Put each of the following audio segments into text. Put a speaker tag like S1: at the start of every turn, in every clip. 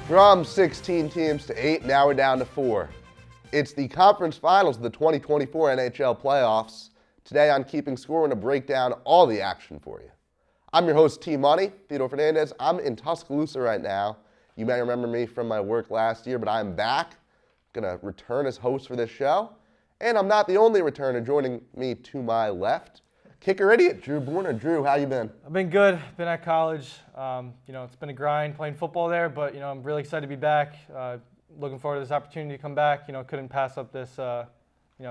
S1: From 16 teams to 8, now we're down to 4. It's the conference finals of the 2024 NHL playoffs. Today on Keeping Score, we're going to break down all the action for you. I'm your host, T-Money, Theodore Fernandez. I'm in Tuscaloosa right now. You may remember me from my work last year, but I'm back. I'm going to return as host for this show. And I'm not the only returner. Joining me to my left, kicker idiot, Drew Borner. Drew, how you been?
S2: I've been good. Been at college. It's been a grind playing football there, but I'm really excited to be back. Looking forward to this opportunity to come back. Couldn't pass up this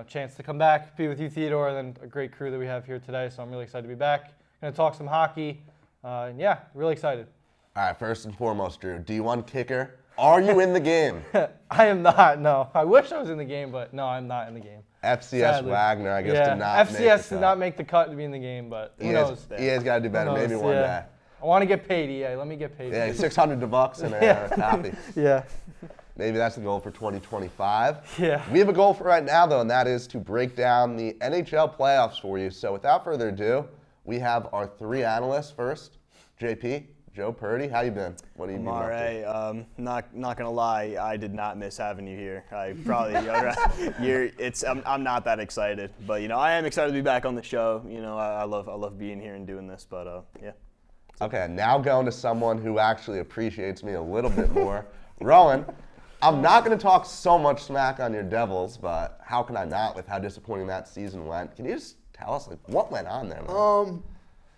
S2: chance to come back, be with you, Theodore, and then a great crew that we have here today. So I'm really excited to be back. Going to talk some hockey. Really excited.
S1: All right, first and foremost, Drew, D1 kicker. Are you in the game?
S2: I am not, no. I wish I was in the game, but no, I'm not in the game.
S1: FCS
S2: Sadly.
S1: Wagner, I guess, did not make the
S2: FCS
S1: cut.
S2: did not make the cut to be in the game, but who knows?
S1: EA's got to do better, maybe one day.
S2: I want to get paid, EA. Let me get paid.
S1: Yeah, $600 and a copy.
S2: Yeah.
S1: Maybe that's the goal for 2025.
S2: Yeah.
S1: We have a goal for right now, though, and that is to break down the NHL playoffs for you. So without further ado, we have our three analysts first. JP, Joe Purdy, how you been? What have you been
S3: all
S1: up
S3: right.
S1: to?
S3: Not gonna lie, I did not miss having you here. I probably I'm not that excited, but I am excited to be back on the show. I love being here and doing this, but yeah.
S1: Okay, now going to someone who actually appreciates me a little bit more. Rowan, I'm not going to talk so much smack on your Devils, but how can I not with how disappointing that season went? Can you just tell us what went on there, man?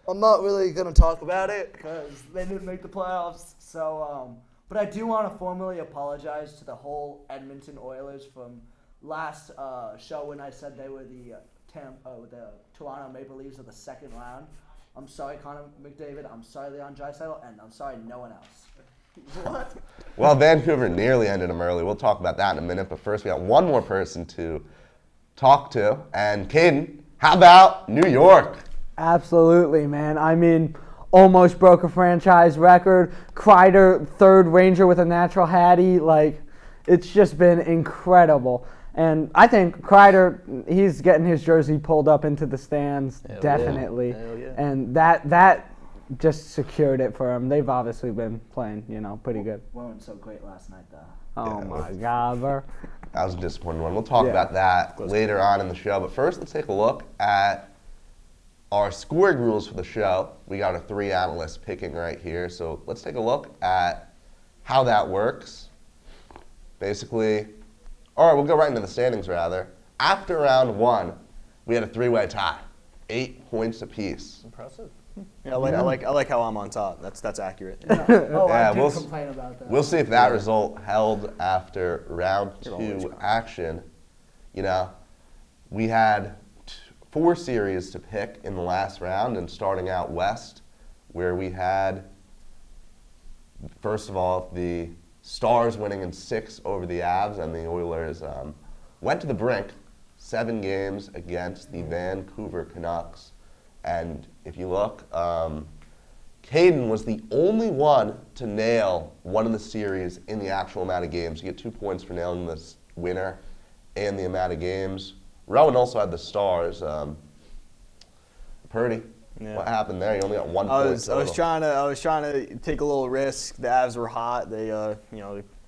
S4: I'm not really going to talk about it because they didn't make the playoffs. So, but I do want to formally apologize to the whole Edmonton Oilers from last show when I said they were the Toronto Maple Leafs of the second round. I'm sorry, Connor McDavid. I'm sorry, Leon Draisaitl, and I'm sorry, no one else. What?
S1: Well, Vancouver nearly ended them early. We'll talk about that in a minute. But first, we got one more person to talk to. And Caden, how about New York?
S5: Absolutely, man. I mean, almost broke a franchise record. Kreider, third Ranger with a natural Hattie. It's just been incredible. And I think Kreider, he's getting his jersey pulled up into the stands, definitely.
S3: Yeah.
S5: And that just secured it for him. They've obviously been playing, pretty good.
S4: Weren't so great last night, though.
S5: Oh, my God, bro.
S1: That was a disappointing one. We'll talk about that later on in the show. But first, let's take a look at our scoring rules for the show. We got our three analysts picking right here. So let's take a look at how that works. Basically, we'll go right into the standings, rather. After round one, we had a three-way tie, 8 points apiece.
S2: Impressive.
S3: Yeah, I like how I'm on top. That's accurate.
S4: I do complain about that.
S1: We'll see if that result held after round two action. We had 4 series to pick in the last round, and starting out west, where we had, first of all, the Stars winning in 6 over the Avs, and the Oilers went to the brink, 7 games against the Vancouver Canucks. And if you look, Caden was the only one to nail one of the series in the actual amount of games. You get 2 points for nailing this winner and the amount of games. Rowan also had the Stars. Purdy, what happened there? You only got 1 point total.
S3: I was trying to take a little risk. The Avs were hot. They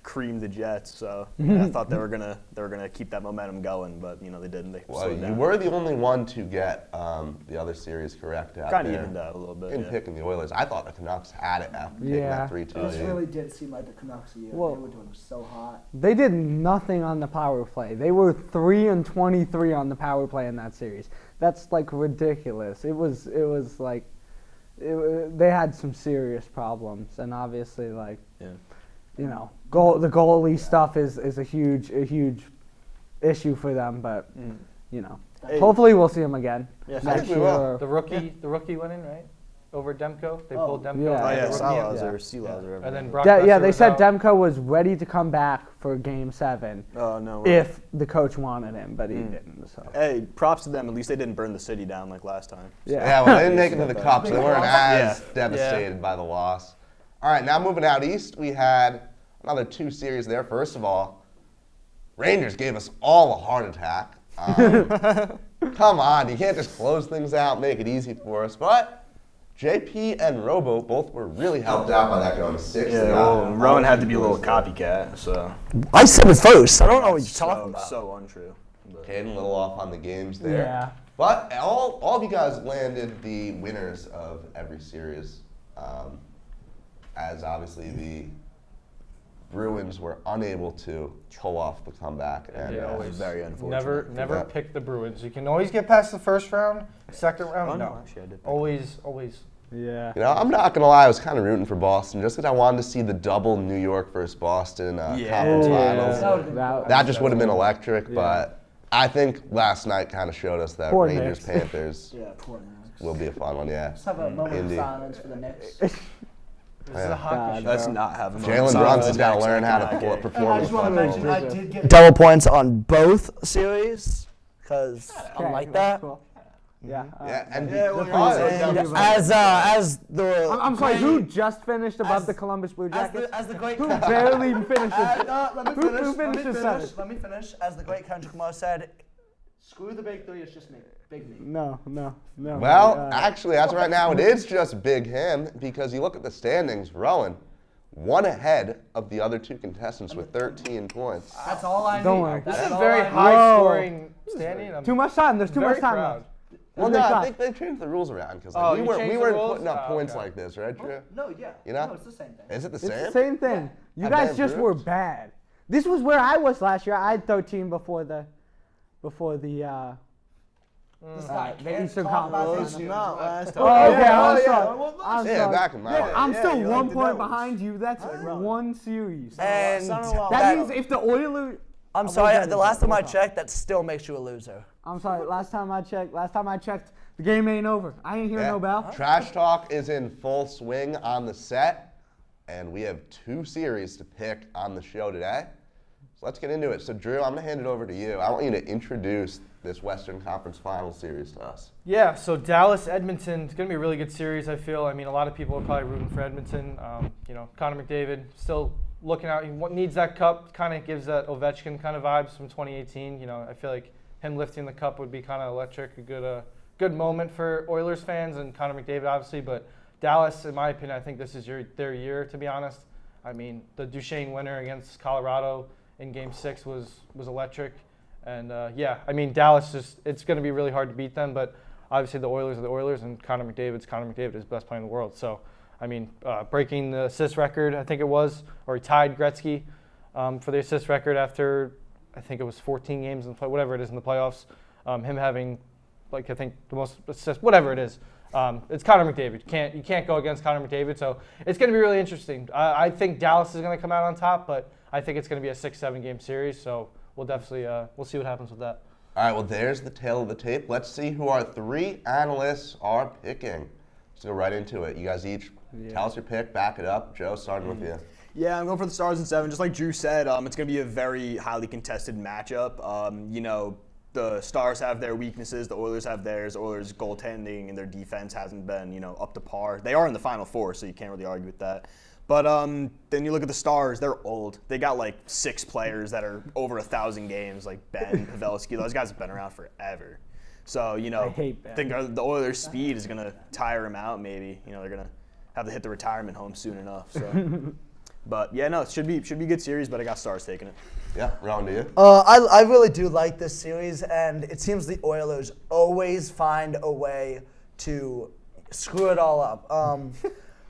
S3: creamed the Jets, so I thought they were gonna keep that momentum going, but they didn't. They slowed down.
S1: You were the only one to get the other series correct out
S3: kind of
S1: there.
S3: evened out a little bit.
S1: In picking the Oilers, I thought the Canucks had it after taking that 3-2
S4: This
S1: lead.
S4: really did seem like the Canucks a year.
S5: Well,
S4: they were doing so hot.
S5: They did nothing on the power play. They were 3-23 on the power play in that series. That's ridiculous. It was like they had some serious problems, and obviously the goalie stuff is a huge issue for them. But hopefully we'll see him again.
S3: Yeah,
S1: I think we will.
S2: The rookie went in, right? Over Demko. They pulled Demko.
S5: Yeah.
S3: Oh yeah,
S2: the
S3: Salas
S2: rookie in.
S3: or Sealas or
S2: And then
S3: whatever.
S2: Brock
S5: They
S2: Besser
S5: said
S2: was out.
S5: Demko was ready to come back for Game 7
S3: Oh no.
S5: if the coach wanted him, but he didn't. So.
S3: Hey, props to them. At least they didn't burn the city down like last time.
S1: Yeah, well, they didn't make it to the Cup, so they weren't as
S3: Yeah.
S1: devastated by the loss. All right, now moving out east, we had another 2 series there. First of all, Rangers gave us all a heart attack. Come on, you can't just close things out, make it easy for us. But JP and Robo both were really helped out by that going 6.
S3: Yeah, well, Rowan had to be a little copycat, so.
S4: I said it first. I don't know what you're talking about.
S3: So untrue. But.
S1: Caden a little off on the games there.
S5: Yeah.
S1: But all of you guys landed the winners of every series, as obviously the Bruins were unable to pull off the comeback. And
S2: Yeah,
S3: Always very unfortunate.
S2: Never pick the Bruins. You can always get past the first round, second round.
S3: Oh,
S2: no,
S3: no, actually I did.
S2: always.
S5: Yeah.
S1: You know, I'm not gonna lie, I was kind of rooting for Boston just because I wanted to see the double New York versus Boston conference finals. That just would have been electric, but I think last night kind of showed us that
S5: Poor
S1: Rangers
S5: Knicks.
S1: Panthers
S4: Yeah, poor Knicks.
S1: will be a fun one. Yeah.
S4: Let's have a moment
S1: Indeed.
S4: of silence for the Knicks.
S2: This is a hockey show.
S3: Let's not have him.
S1: Jalen Brunson's got to learn how to perform.
S4: I
S1: in
S4: just want to
S1: front of
S4: mention
S1: goals.
S4: I did get double points on both series because I like that.
S5: Cool. Yeah.
S1: Yeah, and
S3: well,
S1: because-
S4: As the
S5: I'm sorry, who just finished above the Columbus Blue Jackets?
S4: as the great
S5: Who barely finished it?
S4: let me
S5: Who
S4: finish.
S5: finished seventh?
S4: Let me finish. As the great Kendrick Lamar said, "Screw the big three. It's just me. Big me."
S5: No.
S1: Well, actually, as of right now, it is just Big him because you look at the standings, Rowan, one ahead of the other two contestants with 13 points.
S4: That's all I need.
S5: Don't worry.
S2: This
S4: That's
S2: is a
S4: all
S2: very
S4: I need.
S2: high scoring standing. I'm
S5: too much time. There's too
S2: very
S5: much time
S2: proud.
S5: left.
S1: Well,
S5: Big
S1: no, I
S5: time.
S1: think they changed the rules around because
S2: Oh,
S1: we
S2: you
S1: weren't
S2: changed the rules?
S1: putting up
S2: Oh,
S1: points
S2: okay.
S1: like this, right, Drew?
S4: No, yeah.
S1: You know?
S4: No, it's the same thing.
S1: Is it the
S5: It's
S1: same?
S5: the same thing. You
S1: I
S5: guys
S1: bet
S5: just
S1: Bruins.
S5: were bad. This was where I was last year. I had 13 before the
S4: This guy
S5: the
S4: can't
S5: Eastern
S4: talk about
S5: Conference.
S4: this
S3: It's
S4: year.
S3: not last
S5: Oh,
S3: time.
S5: okay, I'm sorry.
S3: Well,
S5: I'm
S1: Yeah,
S5: sorry.
S1: back in my day.
S5: I'm still
S3: you
S5: 1
S3: like the
S5: point
S3: Devils.
S5: behind you. That's
S3: know.
S5: one series.
S4: And
S5: That means if the Oilers,
S4: I'm
S5: I'll
S4: sorry.
S5: look at
S4: The
S5: it.
S4: last time I
S5: Hold on.
S4: checked, that still makes you a loser.
S5: I'm sorry. Last time I checked, the game ain't over. I ain't hearing
S1: Yeah.
S5: no bell.
S1: Trash talk is in full swing on the set, and we have 2 series to pick on the show today. So let's get into it. So, Drew, I'm going to hand it over to you. I want you to introduce this Western Conference Final Series to us.
S2: Yeah, so Dallas, Edmonton, it's going to be a really good series, I feel. I mean, a lot of people are probably rooting for Edmonton. Connor McDavid still looking out. He needs that cup, kind of gives that Ovechkin kind of vibes from 2018. You know, I feel like him lifting the cup would be kind of electric, a good moment for Oilers fans and Connor McDavid, obviously. But Dallas, in my opinion, I think this is their year, to be honest. I mean, the Duchesne winner against Colorado in Game 6 was electric. And, I mean, Dallas, it's going to be really hard to beat them. But obviously the Oilers are the Oilers, and Connor McDavid is the best player in the world. So, I mean, breaking the assist record, I think it was, or he tied Gretzky for the assist record after, I think it was 14 games in the play, whatever it is in the playoffs. Him having, I think the most assists, whatever it is. It's Connor McDavid. You can't go against Connor McDavid. So it's going to be really interesting. I think Dallas is going to come out on top, but I think it's going to be a 6-7 game series. So we'll definitely we'll see what happens with that.
S1: All right, well, there's the tail of the tape. Let's see who our 3 analysts are picking. Let's go right into it. You guys each tell us your pick, back it up. Joe, starting with you.
S3: Yeah, I'm going for the Stars in 7. Just like Drew said, it's going to be a very highly contested matchup. The Stars have their weaknesses, the Oilers have theirs. The Oilers' goaltending and their defense hasn't been, up to par. They are in the Final Four, so you can't really argue with that. But then you look at the Stars, they're old. They got like 6 players that are over 1,000 games, like Ben, Pavelski. Those guys have been around forever. So,
S5: I hate Ben.
S3: I think the Oilers' speed is going to tire them out maybe. They're going to have to hit the retirement home soon enough. So. But, yeah, no, it should be a good series, but I got Stars taking it.
S1: Yeah, round to you.
S4: I really do like this series, and it seems the Oilers always find a way to screw it all up.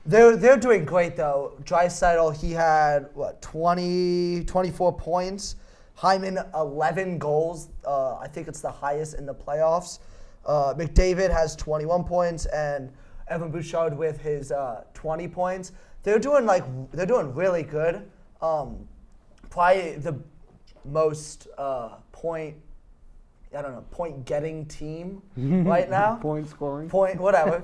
S4: They're doing great, though. Draisaitl, he had, 24 points. Hyman, 11 goals. I think it's the highest in the playoffs. McDavid has 21 points, and Evan Bouchard with his 20 points. They're doing really good. Probably the most point getting team right now.
S5: Point scoring.
S4: Point whatever.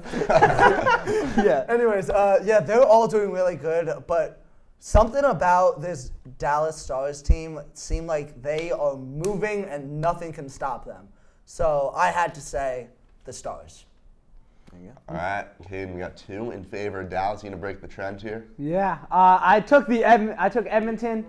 S4: Yeah. Anyways, they're all doing really good, but something about this Dallas Stars team seemed like they are moving and nothing can stop them. So I had to say the Stars.
S3: There you go.
S1: All right, Caden, we got 2 in favor of Dallas. You gonna break the trend here?
S5: Yeah, I took Edmonton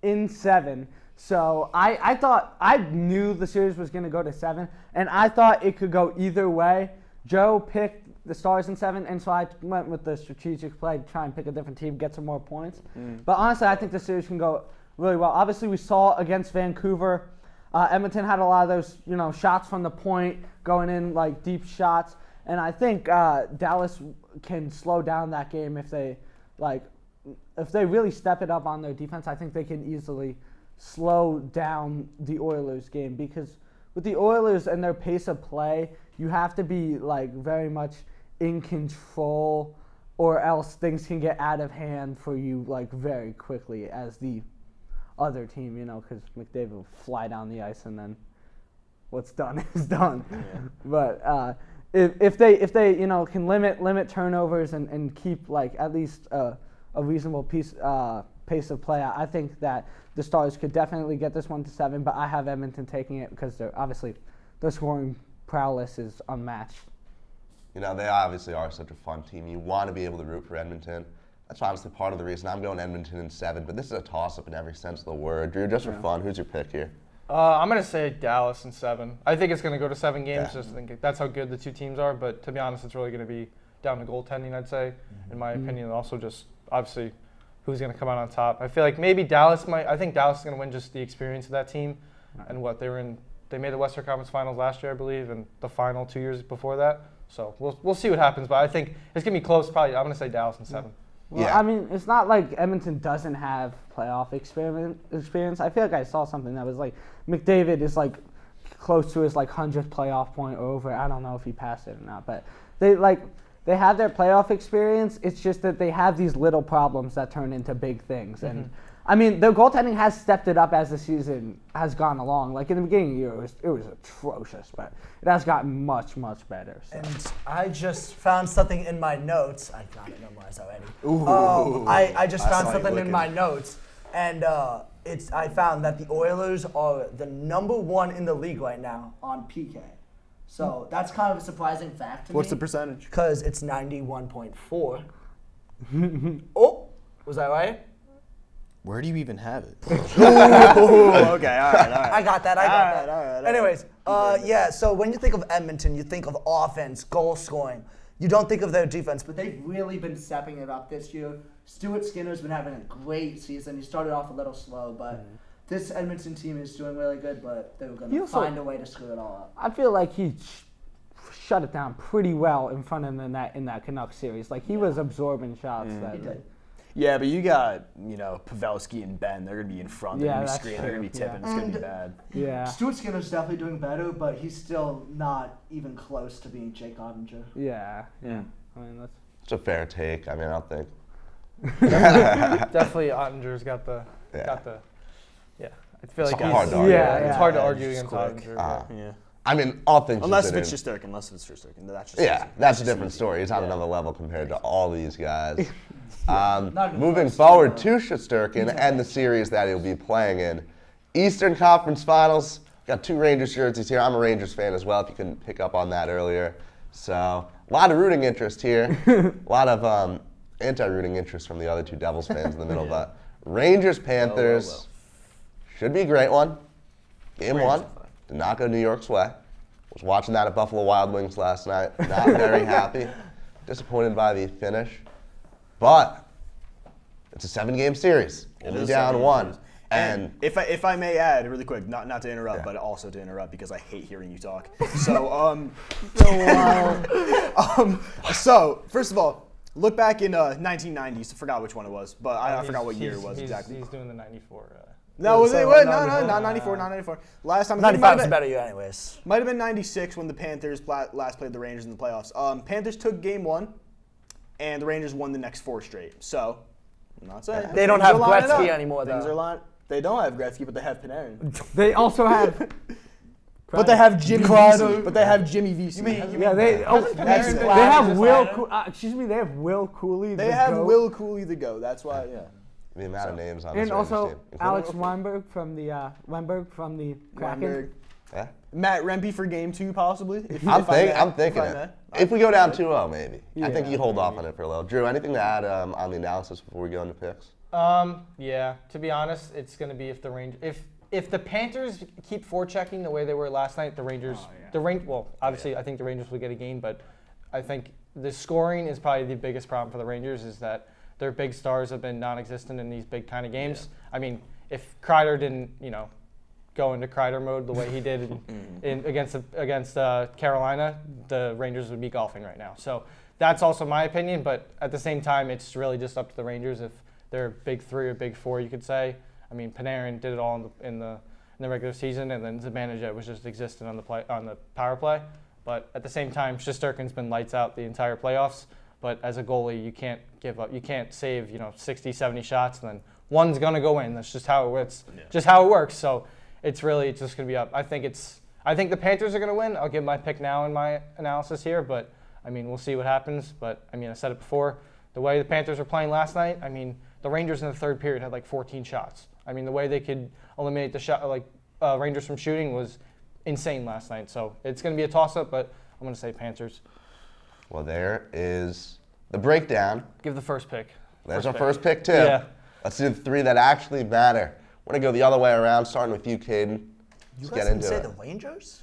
S5: in 7. So I knew the series was going to go to 7, and I thought it could go either way. Joe picked the Stars in 7, and so I went with the strategic play to try and pick a different team, get some more points. But honestly, I think the series can go really well. Obviously, we saw against Vancouver, Edmonton had a lot of those, shots from the point, going in like deep shots, and I think Dallas can slow down that game if they really step it up on their defense. I think they can easily slow down the Oilers game, because with the Oilers and their pace of play, you have to be like very much in control, or else things can get out of hand for you like very quickly as the other team, because McDavid will fly down the ice and then what's done is done. Yeah. But if they can limit turnovers and keep like at least a reasonable pace of play, I think that the Stars could definitely get this one to 7. But I have Edmonton taking it because their scoring prowess is unmatched.
S1: They obviously are such a fun team. You want to be able to root for Edmonton. That's honestly part of the reason I'm going Edmonton in 7. But this is a toss-up in every sense of the word. Drew, just for fun, who's your pick here?
S2: I'm going to say Dallas in 7. I think it's going to go to 7 games. Just think that's how good the two teams are. But to be honest, it's really going to be down to goaltending, I'd say, in my opinion. And also just, obviously, who's going to come out on top. I feel like maybe Dallas might. I think Dallas is going to win just the experience of that team. And what they made the Western Conference Finals last year, I believe, and the final 2 years before that. So we'll see what happens. But I think it's going to be close. Probably, I'm going to say Dallas in 7.
S5: Well, I mean, it's not like Edmonton doesn't have playoff experience. I feel like I saw something that was like McDavid is like close to his like 100th playoff point or over. I don't know if he passed it or not, but they have their playoff experience. It's just that they have these little problems that turn into big things. And I mean, their goaltending has stepped it up as the season has gone along. Like in the beginning of the year, it was atrocious, but it has gotten much, much better. So.
S4: And I just found something in my notes. I got it memorized already. I just found something in my notes, and I found that the Oilers are the number 1 in the league right now on PK. So that's kind of a surprising fact to me.
S3: What's the percentage?
S4: Because it's 91.4. Oh, was that right?
S3: Where do you even have it? Okay, all right.
S4: I got that.
S3: All right.
S4: Anyways, so when you think of Edmonton, you think of offense, goal scoring. You don't think of their defense, but they've really been stepping it up this year. Stuart Skinner's been having a great season. He started off a little slow, but this Edmonton team is doing really good, but they were going to find a way to screw it all up.
S5: I feel like he shut it down pretty well in front of them in that Canucks series. Like, he was absorbing shots.
S4: He did.
S3: Yeah, but you got, Pavelski and Ben. They're going to be in front. They're going to be screening. They're going to be tipping. It's going to be bad.
S5: Yeah.
S4: Stuart Skinner's definitely doing better, but he's still not even close to being Jake Ottinger.
S5: Yeah. I mean,
S1: It's a fair take. I mean, I don't think.
S2: Definitely Ottinger's got the. I feel like
S1: hard to argue.
S2: It's hard to argue against Ottinger.
S3: Yeah.
S1: I mean, all things
S3: Unless
S1: considered.
S3: it's Shesterkin. That's just
S1: that's a different story. He's on another level compared to all these guys.
S4: Not even
S1: Moving
S4: close
S1: forward
S4: to
S1: to Shesterkin and the series that he'll be playing in. Eastern Conference Finals. Got 2 Rangers jerseys here. I'm a Rangers fan as well, if you couldn't pick up on that earlier. So, a lot of rooting interest here. A lot of anti-rooting interest from the other 2 Devils fans in the middle. But Rangers-Panthers should be a great one. Game 1 did not go New York's way. Was watching that at Buffalo Wild Wings last night. Not very happy. Disappointed by the finish. But it's a 7-game series. Only down 1. And
S3: if I may add really quick, not to interrupt, but also to interrupt because I hate hearing you talk. So so first of all, look back in 1990s. I forgot which one it was, but I forgot what year it was exactly.
S2: He's doing the 94.
S3: No, was it? What? No, not 94, not 94. Last time.
S4: 95 is a better year anyways.
S3: Might have been 96 when the Panthers last played the Rangers in the playoffs. Panthers took game 1, and the Rangers won the next 4 straight. So, I'm not saying.
S4: They don't have Gretzky anymore, though.
S3: Things are lined. They don't have Gretzky, but they have Panarin.
S5: they also have.
S3: But they have Jimmy Vesey. But they have Jimmy Vesey.
S5: They have Will. They have Will Cooley.
S3: They have Will Cooley the go. That's why. Yeah.
S1: The amount of names on
S5: and
S1: this
S5: also
S1: team.
S5: Alex Weinberg from the Kraken.
S1: Yeah.
S3: Matt Rempe for game 2 possibly.
S1: I'm thinking it. If we go down 2-0, maybe. I think you hold off on it for a little. Drew, anything to add on the analysis before we go into picks?
S2: To be honest, it's going to be if the Panthers keep forechecking the way they were last night, the Rangers, I think the Rangers will get a game, but I think the scoring is probably the biggest problem for the Rangers, is that their big stars have been non-existent in these big kind of games. Yeah. I mean, if Kreider didn't, go into Kreider mode the way he did against Carolina, the Rangers would be golfing right now. So that's also my opinion, but at the same time, it's really just up to the Rangers if they're big three or big four, you could say. I mean, Panarin did it all in the regular season, and then Zibanejad was just existent on the power play. But at the same time, Shesterkin's been lights out the entire playoffs. But as a goalie, you can't give up. You can't save 60, 70 shots, and then one's gonna go in. That's just how it works. Yeah. Just how it works. So it's just gonna be up. I think the Panthers are gonna win. I'll give my pick now in my analysis here, but I mean, we'll see what happens. But I mean, I said it before. The way the Panthers were playing last night, I mean, the Rangers in the third period had like 14 shots. I mean, the way they could eliminate the Rangers from shooting was insane last night. So it's going to be a toss-up, but I'm going to say Panthers.
S1: Well, there is the breakdown.
S2: Give the first pick.
S1: There's our first pick, too.
S2: Yeah.
S1: Let's do the three that actually matter. We're going to go the other way around, starting with you, Caden.
S4: You guys didn't say the Rangers?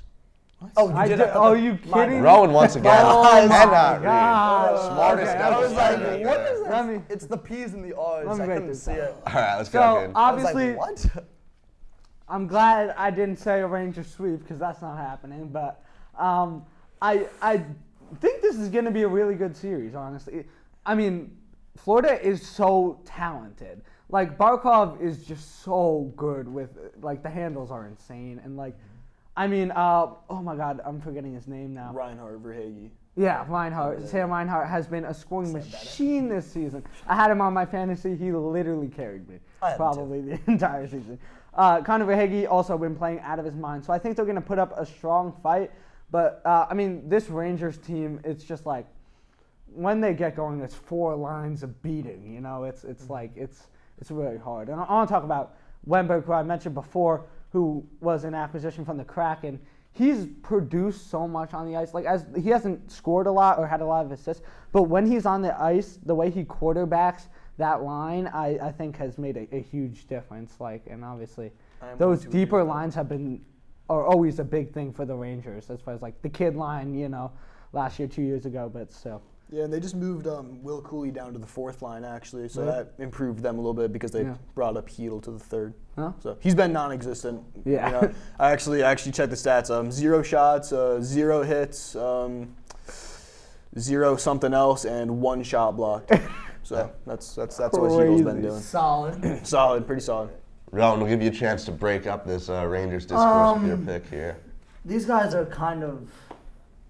S4: What?
S5: Oh, you did. Oh, you kidding?
S1: Rowan once again.
S5: Oh,
S1: cannot
S5: God.
S1: read. Smartest
S5: Okay,
S1: guy.
S4: I was like, what is
S5: Let
S4: this?
S5: me-
S4: It's the P's and the R's.
S5: Let me
S4: I
S5: write
S4: couldn't
S5: this
S4: see
S5: down.
S4: it.
S1: All right, let's go,
S5: So
S1: Caden.
S5: obviously,
S4: I was like, what?
S5: I'm glad I didn't say a Rangers sweep because that's not happening. But I think this is going to be a really good series, honestly. I mean, Florida is so talented. Like, Barkov is just so good with, like, the handles are insane. And, like, I mean, oh my God, I'm forgetting his name now.
S3: Reinhart Verhaeghe.
S5: Yeah, Reinhart. Sam Reinhart has been a scoring machine this season. I had him on my fantasy. He literally carried me probably the entire season. Connor Verhaeghe also been playing out of his mind. So I think they're going to put up a strong fight. But, I mean, this Rangers team, it's just like, when they get going, it's 4 lines of beating. You know, it's like, it's really hard. And I want to talk about Wemberg, who I mentioned before, who was an acquisition from the Kraken. He's produced so much on the ice. Like, as he hasn't scored a lot or had a lot of assists, but when he's on the ice, the way he quarterbacks that line, I think has made a huge difference. Like, and obviously, those deeper lines are always a big thing for the Rangers, as far as like the kid line, last year, 2 years ago, but still.
S3: Yeah, and they just moved Will Cooley down to the 4th line, actually, so that improved them a little bit because they brought up Hedl to the 3rd.
S5: Huh?
S3: So he's been non-existent.
S5: Yeah.
S3: I actually checked the stats. 0 shots, 0 hits, 0 something else, and 1 shot blocked. So that's what Hedl's been doing.
S4: Solid.
S3: Solid, pretty solid.
S1: Rowan, we'll give you a chance to break up this Rangers discourse with your pick here.
S4: These guys are kind of,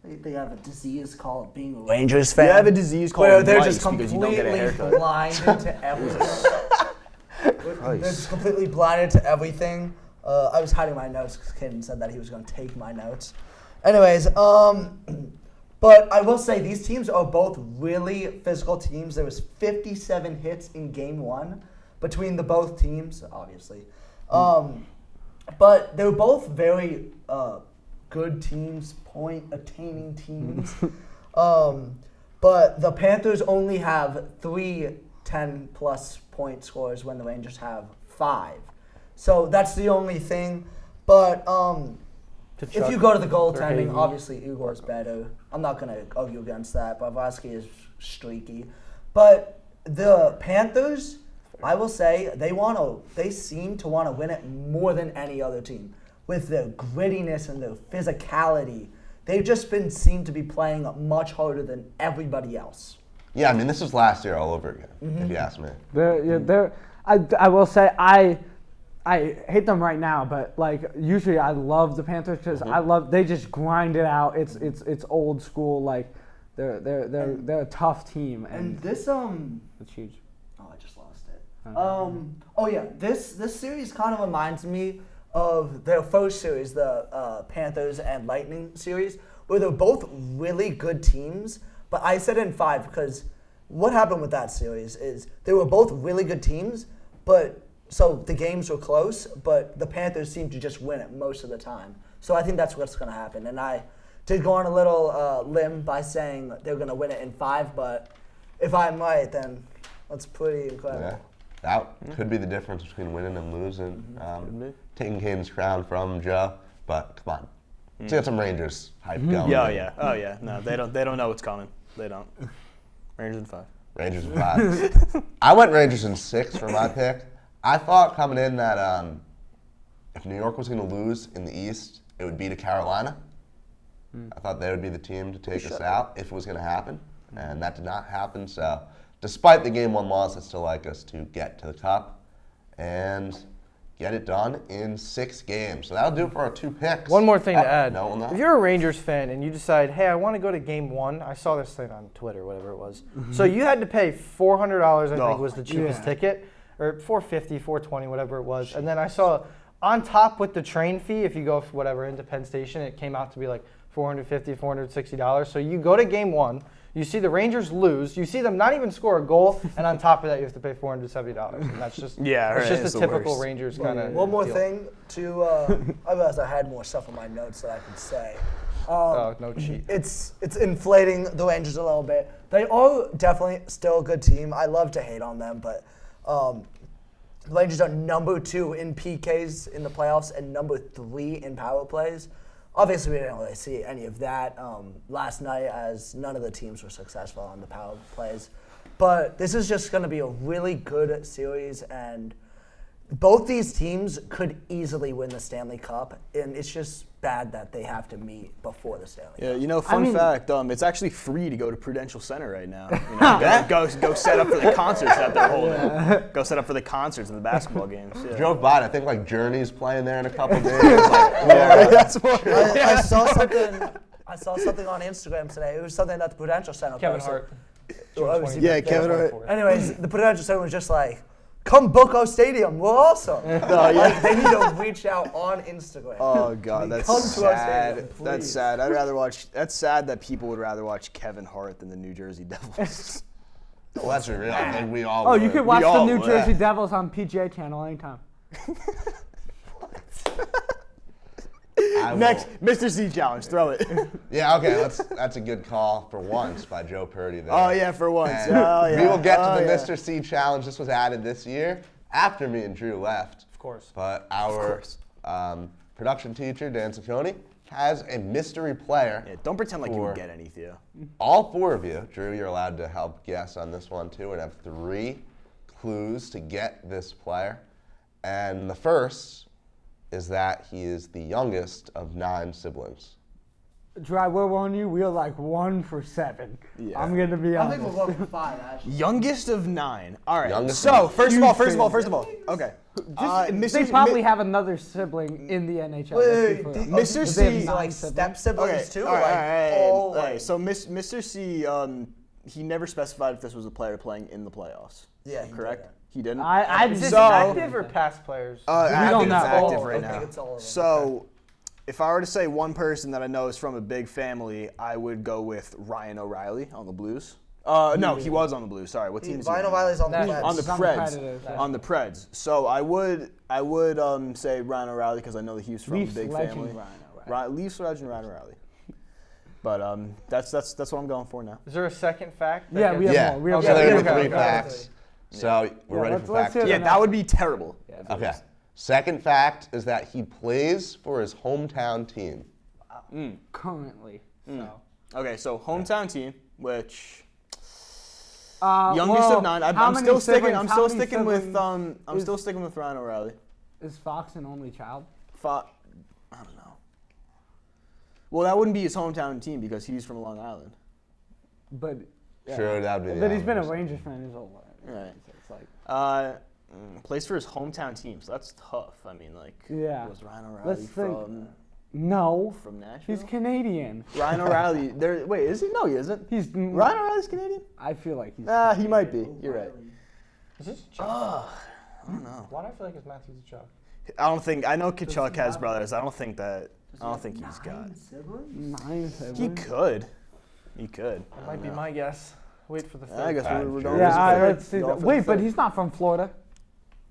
S4: they have a disease called being a Rangers fan.
S3: They have a disease called
S4: where they're
S3: lice
S4: just
S3: because you don't get a
S4: completely
S3: haircut.
S4: blinded to everything. They're just completely blinded to everything. I was hiding my notes because Caden said that he was going to take my notes. Anyways, but I will say these teams are both really physical teams. There was 57 hits in Game 1 between the both teams, obviously. But they were both very good teams, point-attaining teams. But the Panthers only have 3 10-plus point scores when the Rangers have 5. So that's the only thing. But if you go to the goaltending, obviously Igor's better. I'm not going to argue against that. Bobrovsky is streaky. But the Panthers, I will say, they seem to want to win it more than any other team. With their grittiness and their physicality, they've just seem to be playing much harder than everybody else.
S1: Yeah, I mean, this is last year all over again, if you ask me.
S5: I will say I hate them right now, but like usually I love the Panthers because they just grind it out. It's old school, like they're a tough team.
S4: And this
S5: it's huge.
S4: Oh, I just lost it. This series kind of reminds me of their first series, the Panthers and Lightning series, where they're both really good teams. But I said in 5 because what happened with that series is they were both really good teams, so the games were close, but the Panthers seemed to just win it most of the time. So I think that's what's going to happen. And I did go on a little limb by saying they're going to win it in 5, but if I'm right, then that's pretty incredible.
S1: Yeah. That could be the difference between winning and losing. Taking Caden's crown from Joe, but come on. Let's get some Rangers hype going.
S3: Oh yeah. No, they don't know what's coming. They don't. Rangers in 5.
S1: Rangers in 5. I went Rangers in 6 for my pick. I thought coming in that if New York was going to lose in the East, it would be to Carolina. I thought they would be the team to take us out if it was going to happen, and that did not happen. So despite the Game 1 loss, I'd still like us to get to the Cup and get it done in 6 games. So that'll do it for our 2 picks.
S2: One more thing to add.
S1: No, no.
S2: If you're a Rangers fan and you decide, hey, I want to go to Game 1, I saw this thing on Twitter, whatever it was. So you had to pay $400, I think was the cheapest ticket, or $450, $420, whatever it was. And then I saw on top with the train fee, if you go into Penn Station, it came out to be like $450, $460. So you go to Game 1, you see the Rangers lose, you see them not even score a goal, and on top of that you have to pay $470. And that's just
S3: it's
S2: a typical Rangers kind of.
S4: One more thing to I realized I had more stuff on my notes that I could say.
S2: No cheat.
S4: It's inflating the Rangers a little bit. They are definitely still a good team. I love to hate on them, but the Rangers are number 2 in PKs in the playoffs and number 3 in power plays. Obviously, we didn't really see any of that last night as none of the teams were successful on the power plays. But this is just going to be a really good series, and both these teams could easily win the Stanley Cup, and it's just bad that they have to meet before the Stanley Cup.
S3: Yeah, fun fact, it's actually free to go to Prudential Center right now. Go set up for the concerts that they're holding. Go set up for the concerts and the basketball games. Yeah.
S1: Drove by it. I think like Journey's playing there in a couple days.
S3: That's what.
S4: I saw something. I saw something on Instagram today. It was something at the Prudential Center.
S2: Kevin Hart.
S3: Kevin Hart.
S4: Anyways, the Prudential Center was just like, come book our stadium. We're awesome. Like, they need to reach out on Instagram.
S3: Oh God, that's
S4: come to our stadium,
S3: sad.
S4: please.
S3: That's sad. That's sad that people would rather watch Kevin Hart than the New Jersey Devils.
S1: Well, that's real. I think we all.
S5: Oh,
S1: would.
S5: you could watch the
S3: all
S5: New
S3: would.
S5: Jersey Devils on PGA Channel anytime.
S3: Next, Mr. C challenge. Throw it.
S1: Yeah, okay, that's a good call for once by Joe Purdy there.
S3: Oh yeah, for once.
S1: And we will get to the Mr. C challenge. This was added this year after me and Drew left.
S2: Of course.
S1: But our production teacher, Dan Ciccone, has a mystery player.
S3: Yeah, don't pretend like you would get any, Theo.
S1: All 4 of you, Drew, you're allowed to help guess on this one too, and have 3 clues to get this player. And the first is that he is the youngest of 9 siblings.
S5: Drew, I will warn you, we are like 1 for 7.
S3: Yeah.
S5: I'm going to be
S4: I
S5: honest.
S4: think we're going for 5, actually.
S3: Youngest of 9. All right.
S1: Youngest
S3: so
S1: of
S3: first of all. Okay.
S5: They probably have another sibling in the NHL.
S4: Wait,
S3: Mr.
S4: they
S3: C-
S4: have like step siblings too?
S3: All right.
S4: Like,
S3: So Mr. C, he never specified if this was a player playing in the playoffs.
S4: Yeah, he
S3: correct.
S4: didn't.
S3: He didn't.
S2: Is this
S3: So-
S2: active or past players?
S3: I
S5: don't
S3: think it's
S5: know.
S3: active
S4: Oh,
S3: right
S4: okay,
S3: now.
S4: it's all of them.
S3: So, if I were to say one person that I know is from a big family, I would go with Ryan O'Reilly on the Blues. No, he was on the Blues. Sorry, what team is he
S4: Ryan
S3: on?
S4: O'Reilly's on the
S2: That's-
S4: Preds.
S3: On the
S5: He's on the
S3: Preds.
S5: Predators.
S3: On the Preds. So I would say Ryan O'Reilly because I know that he was from
S5: Leafs
S3: a big
S5: legend
S3: family.
S5: Ryan O'Reilly.
S3: Leafs legend Ryan O'Reilly. But that's what I'm going for now.
S2: Is there a second fact? that
S5: Yeah,
S2: gets-
S5: we have
S1: Yeah,
S5: more. We have
S1: so there
S5: more.
S1: are 3
S2: okay.
S1: facts. So we're ready
S5: let's-
S1: for
S5: let's
S1: fact
S5: hear
S1: 2.
S5: the
S3: Yeah, that would be terrible.
S1: Okay. Second fact is that he plays for his hometown team.
S5: Currently. So.
S3: Okay, so hometown team, which
S5: Youngest
S3: youngest of 9. I'm still sticking with Ryan O'Reilly.
S5: Is Fox an only child?
S3: I don't know. Well, that wouldn't be his hometown team because he's from Long Island.
S5: But
S1: Sure, that would be.
S5: but he's been a Rangers fan his whole life.
S3: Right.
S5: So it's like,
S3: Plays for his hometown team, so that's tough. I mean, like,
S5: Yeah.
S3: was Ryan
S5: Let's
S3: O'Reilly
S5: think. No,
S3: from Nashville?
S5: he's Canadian.
S3: Ryan O'Reilly. Wait, is he? No, he isn't.
S5: He's
S3: Ryan O'Reilly's Canadian?
S5: I feel like he's.
S3: He might be. You're right.
S2: Is this Chuck?
S3: I don't know.
S2: Why do I feel like it's Matthews Chuck?
S3: I know Kachuk has brothers. I don't think he's got.
S5: 9
S3: He
S5: siblings.
S3: could. He could.
S2: That might be my guess. Wait for the third.
S3: I guess
S2: fact.
S3: we're going
S5: Yeah,
S3: with
S5: all right,
S3: the third.
S5: let's see.
S3: Going for the
S5: Wait, but
S3: third.
S5: he's not from Florida.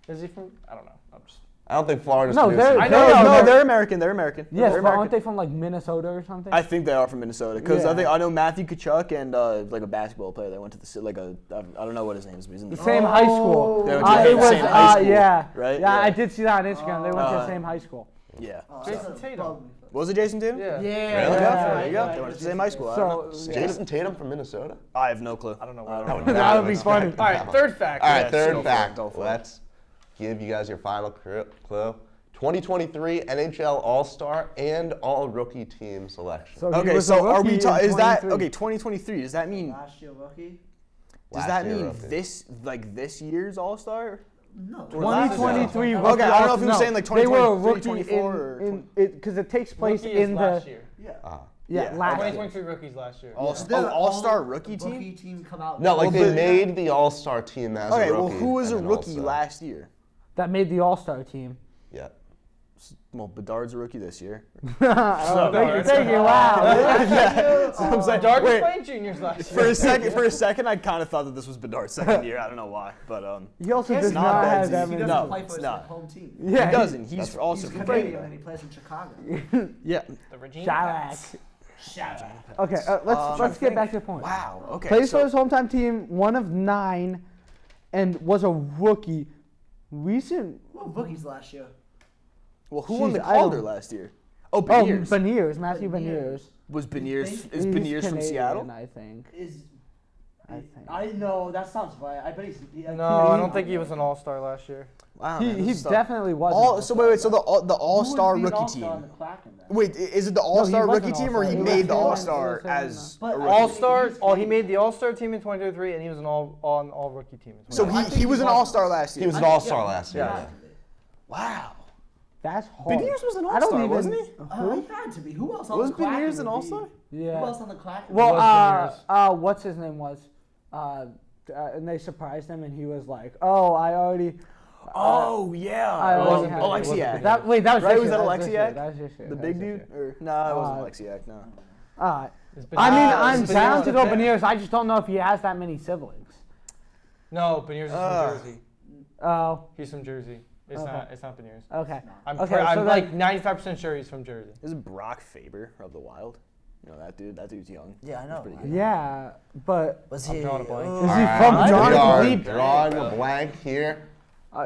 S2: Is he from? I don't know. I'm just.
S1: I don't think Florida's.
S5: No,
S1: producing.
S5: they're-
S3: No, they're American. They're American.
S5: Yes,
S3: they're
S5: but
S3: American.
S5: aren't they from like Minnesota or something?
S3: I think they are from Minnesota because
S5: Yeah.
S3: I know Matthew Kachuk and like a basketball player. They went to the I don't know what his name is, but he's in
S5: the
S3: the
S5: same high school.
S3: They went to the
S5: It was
S3: same high school,
S5: yeah,
S3: right?
S5: yeah. I
S3: Yeah.
S5: did see that on Instagram. They went to the same high school.
S3: Yeah.
S2: Jason Tatum.
S3: Was it Jason Tatum?
S2: Yeah.
S4: Yeah.
S3: Really?
S4: yeah,
S3: There you go.
S4: yeah,
S3: They went to the
S4: yeah.
S3: same high school. I don't know.
S5: So
S1: Jason Tatum from Minnesota?
S3: I have no clue.
S2: I don't know
S3: I
S2: where.
S3: don't know.
S5: that would be funny.
S2: All right, third fact.
S1: All right,
S3: Yeah,
S1: third
S3: go for it,
S1: fact.
S3: go for it.
S1: Let's give you guys your final clue. 2023 NHL All-Star and All-Rookie Team selection.
S5: So he
S3: Okay,
S5: was a
S3: so are we?
S5: rookie in
S3: Is that
S5: 23.
S3: okay? 2023. Does that mean?
S4: Last year rookie?
S3: Does
S1: Last
S3: that
S1: year
S3: mean
S1: rookie.
S3: this year's All Star?
S4: No.
S3: Or last year?
S5: 2023 rookie.
S3: Okay, I don't know if he was
S5: no,
S3: saying like
S5: they were a
S3: 2023,
S5: rookie
S3: 24, or
S5: in because it takes place
S2: Rookie is
S5: in
S2: last
S5: the
S2: year.
S4: Yeah.
S5: yeah,
S3: Yeah,
S5: last year.
S2: 2023 rookies last year.
S3: All-Star rookie team?
S4: Rookie team come out.
S1: No, like
S3: Well,
S1: they
S3: but-
S1: made the All-Star team as
S3: Okay,
S1: a
S3: well,
S1: rookie.
S3: who was a
S1: and then
S3: rookie
S1: also-
S3: last year?
S5: that made the All-Star team.
S1: Yeah.
S3: Well, Bedard's a rookie this year.
S5: Oh, thank you. Wow.
S3: So I'm saying,
S2: Dart was
S3: wait,
S2: playing juniors last
S3: for
S2: year.
S3: a second, I kind of thought that this was Bedard's second year. I don't know why, but
S5: He also
S4: Yes,
S5: does
S3: not
S5: not
S3: bad,
S5: have that
S3: he
S5: many.
S3: doesn't
S4: No, play
S3: it's
S4: for his
S3: not.
S4: home team.
S5: Yeah,
S3: he doesn't. He's
S1: That's-
S3: also
S4: He's
S3: from
S4: Canadian and he plays in Chicago.
S3: Yeah.
S2: The Regina
S5: Chirac.
S4: Shout out.
S5: Okay, let's get back to the point.
S3: Wow. Okay.
S5: Plays
S3: so-
S5: for his hometown team, one of 9, and was a rookie. Recent.
S4: Well, rookies last year.
S3: Well, who won the
S5: Jeez, I don't-
S3: Calder last year? Oh,
S5: Oh,
S3: Beniers.
S5: Matthew
S4: Beniers.
S5: Beniers.
S3: Was Beniers?
S4: He's
S3: Is Beniers from
S5: Canadian,
S3: Seattle?
S5: I think.
S4: I know that sounds right. I bet he's.
S2: No, I don't think he was an All-Star last year.
S3: Wow.
S5: He,
S3: man, this
S5: he
S3: is tough.
S5: definitely was.
S3: All, so wait. So the All-Star
S4: Who would be an
S3: rookie
S4: all-star in
S3: team.
S4: the Kraken then?
S3: Wait, is it the All-Star
S5: wasn't
S3: rookie team, or he
S5: All-Star.
S3: made the
S5: He was
S3: All-Star
S5: in-
S3: as
S4: But
S3: a rookie?
S2: All-Star. He made the All-Star team in 2023, and he was an all-rookie team. In
S3: So
S2: 2023.
S3: he was an All-Star last year.
S1: He was an All-Star last year.
S2: Yeah.
S1: Yeah.
S3: Wow.
S5: That's hard.
S3: Beniers was an
S5: I don't
S3: All-Star,
S5: even-
S3: wasn't he?
S4: He had to be. Who else on
S3: Was
S4: the Kraken?
S3: Beniers an
S4: would
S3: All-Star?
S4: be?
S5: Yeah.
S4: Who else on the Kraken?
S5: Well,
S2: was
S5: what's his name was, and they surprised him, and he was like, "Oh, I already."
S3: Oh yeah.
S5: I already had-
S3: Alexiak.
S5: That was
S3: Right,
S5: this
S3: was
S5: year,
S3: that
S5: this
S3: Alexiak?
S5: year, that was this year,
S3: The
S5: that
S3: big
S5: was this
S3: dude?
S5: year.
S3: Or, no, it wasn't Alexiak. No.
S2: It's
S5: I mean,
S2: Beniers-
S5: I'm
S2: it's
S5: down
S2: Beniers
S5: to go
S2: the fifth.
S5: Beniers. I just don't know if he has that many siblings.
S2: No, Beniers is from Jersey.
S5: Oh,
S2: He's from Jersey. It's
S5: Okay.
S2: not. It's not Beniers.
S5: okay.
S2: I'm,
S5: Okay,
S2: I'm
S5: so
S2: like
S5: then-
S2: 95% sure he's from Jersey.
S3: This is Brock Faber of the Wild. You know that dude? That dude's young.
S4: Yeah, I know.
S3: Pretty good.
S5: Yeah, but
S4: Was
S2: I'm
S4: he?
S2: drawing a blank.
S5: is he
S1: Alright,
S5: from
S1: we
S5: John
S1: are
S5: Complete?
S1: drawing a blank here.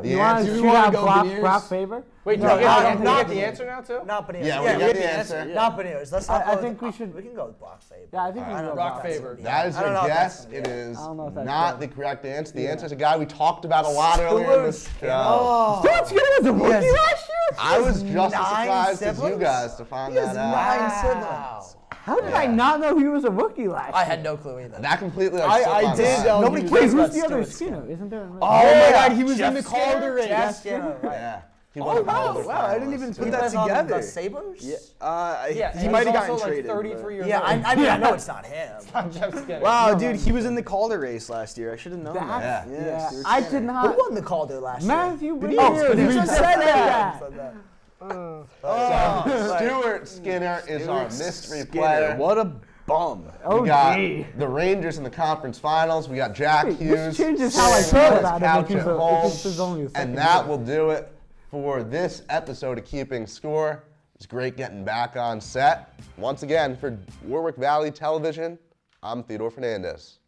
S1: The
S5: You want
S1: answer-
S5: to
S3: you
S5: shoot
S3: wanna
S5: out
S3: go
S5: Brock
S3: Beniers?
S5: Faber?
S2: Wait,
S4: No,
S2: do
S4: not-
S2: we
S4: not
S2: get the
S4: Beniers.
S2: answer now too?
S4: Not Beniers.
S1: Yeah,
S3: Yeah,
S1: we got the answer.
S3: yeah.
S4: Not Beniers. Let's not.
S5: I
S4: go
S5: think
S4: with
S5: we should-
S4: We can go with Brock Faber.
S5: Yeah, I think we
S4: I
S5: can
S4: don't
S5: go
S4: know
S2: Brock
S4: if that's
S2: Faber.
S4: gonna be-
S1: That is
S4: I don't
S1: your
S4: know if
S1: guess.
S4: that's
S1: It
S4: gonna be-
S1: is
S5: I don't know if that's
S1: not
S5: good.
S1: the correct answer. The answer is a guy we talked about a lot earlier in this show.
S4: Oh.
S5: Stuart Skinner was a rookie
S4: Yes.
S5: last year?
S1: I was just as
S4: 9
S1: surprised as you
S4: siblings?
S1: guys to find
S4: He has
S1: that out.
S4: 9 siblings.
S5: How did I not know he was a rookie last year?
S4: I had no clue either.
S1: That completely.
S3: I did.
S4: Nobody
S5: Wait,
S4: cares
S5: who's
S4: about
S5: the other
S4: Stuart
S5: Skinner? Isn't there?
S3: Oh my God, he was
S4: Jeff
S3: in the
S4: Skinner?
S3: Calder race.
S4: Jeff Skinner, right.
S1: Yeah. He
S3: Oh
S1: won the
S3: wow!
S1: Calder
S3: Wow, I didn't
S1: finalist,
S3: even
S1: too.
S3: put that
S4: plays on
S3: together.
S4: the Sabres?
S2: Yeah,
S3: he might have gotten
S2: also
S3: traded.
S2: Like 33 years
S4: Yeah,
S2: old.
S4: I mean, I know it's not him.
S2: I'm Jeff Skinner.
S3: Wow, dude, he was in the Calder race last year. I should have known that.
S5: Yeah,
S3: Stuart
S5: I
S3: Skinner.
S5: did
S4: Who
S5: not.
S4: won the Calder last year?
S5: Matthew
S3: Beniers.
S5: Beniers.
S3: Beniers
S5: We
S3: just
S5: said that.
S1: So, Stuart Skinner is our mystery
S3: Skinner,
S1: player.
S3: what a bum.
S5: Oh,
S1: We got
S5: gee.
S1: the Rangers in the conference finals. We got Jack
S5: Wait,
S1: Hughes.
S5: this changes how I
S1: sitting
S5: feel
S1: on his
S5: about him
S1: couch
S5: if he's
S1: at
S5: a- if
S1: home.
S5: this is only a second
S1: And that
S5: year.
S1: will do it for this episode of Keeping Score. It's great getting back on set. Once again, for Warwick Valley Television, I'm Theodore Fernandez.